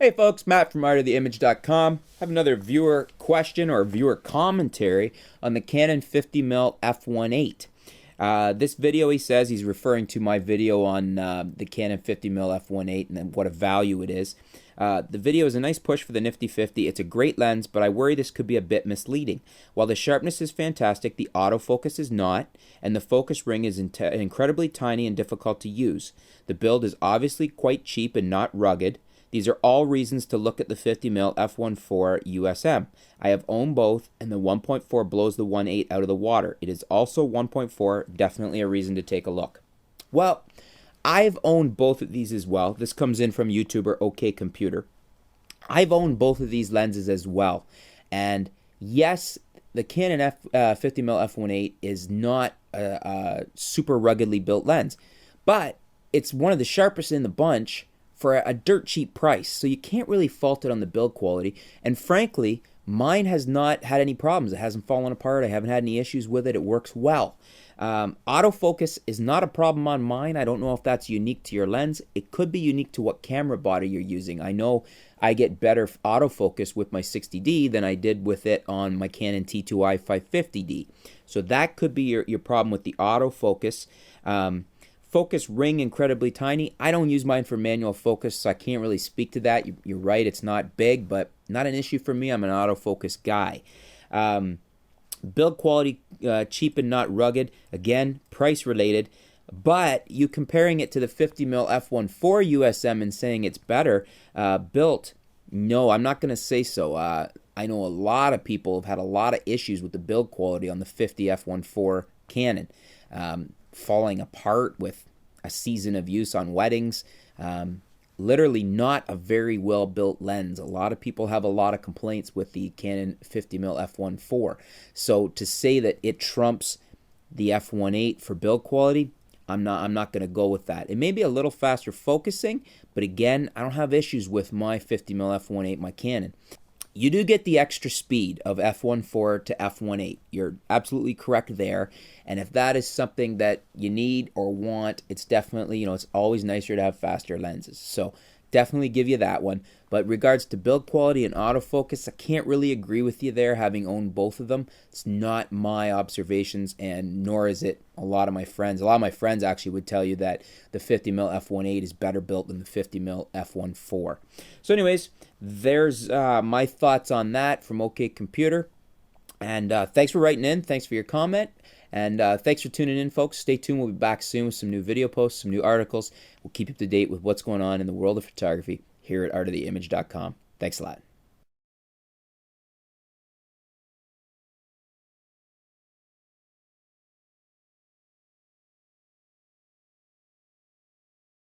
Hey folks, Matt from artoftheimage.com. I have another viewer question or viewer commentary on the Canon 50mm f1.8. This video, he says, he's referring to my video on the Canon 50mm f1.8 and then what a value it is. The video is a nice push for the nifty 50. It's a great lens, but I worry this could be a bit misleading. While the sharpness is fantastic, the autofocus is not, and the focus ring is incredibly tiny and difficult to use. The build is obviously quite cheap and not rugged. These are all reasons to look at the 50mm f1.4 USM. I have owned both, and the 1.4 blows the 1.8 out of the water. It is also 1.4, definitely a reason to take a look. Well, I've owned both of these as well. This comes in from YouTuber OK Computer. I've owned both of these lenses as well. And yes, the Canon 50mm f1.8 is not a super ruggedly built lens, but it's one of the sharpest in the bunch for a dirt cheap price, so you can't really fault it on the build quality. And frankly, mine has not had any problems. It hasn't fallen apart. I haven't had any issues with it. It works well. Autofocus is not a problem on mine. I don't know if that's unique to your lens. It could be unique to what camera body you're using. I know I get better autofocus with my 60D than I did with it on my Canon T2i 550D. So that could be your problem with the autofocus. Focus ring incredibly tiny. I don't use mine for manual focus, so I can't really speak to that. You're right, it's not big, but not an issue for me. I'm an autofocus guy. Build quality, cheap and not rugged. Again, price related. But you comparing it to the 50mm f1.4 USM and saying it's better built, no, I'm not going to say so. I know a lot of people have had a lot of issues with the build quality on the 50 f1.4 Canon. Falling apart with a season of use on weddings. Literally not a very well built lens. A lot of people have a lot of complaints with the Canon 50mm f1.4. So to say that it trumps the f1.8 for build quality, I'm not going to go with that. It may be a little faster focusing, but again, I don't have issues with my 50mm f1.8, my Canon. You do get the extra speed of f1.4 to f1.8. You're absolutely correct there. And if that is something that you need or want, it's definitely, it's always nicer to have faster lenses. So definitely give you that one. But regards to build quality and autofocus, I can't really agree with you there, having owned both of them. It's not my observations, and nor is it a lot of my friends. A lot of my friends actually would tell you that the 50mm f1.8 is better built than the 50mm f1.4. So anyways, there's my thoughts on that from OK Computer. And thanks for writing in. Thanks for your comment. And thanks for tuning in, folks. Stay tuned. We'll be back soon with some new video posts, some new articles. We'll keep you up to date with what's going on in the world of photography here at artoftheimage.com. Thanks a lot.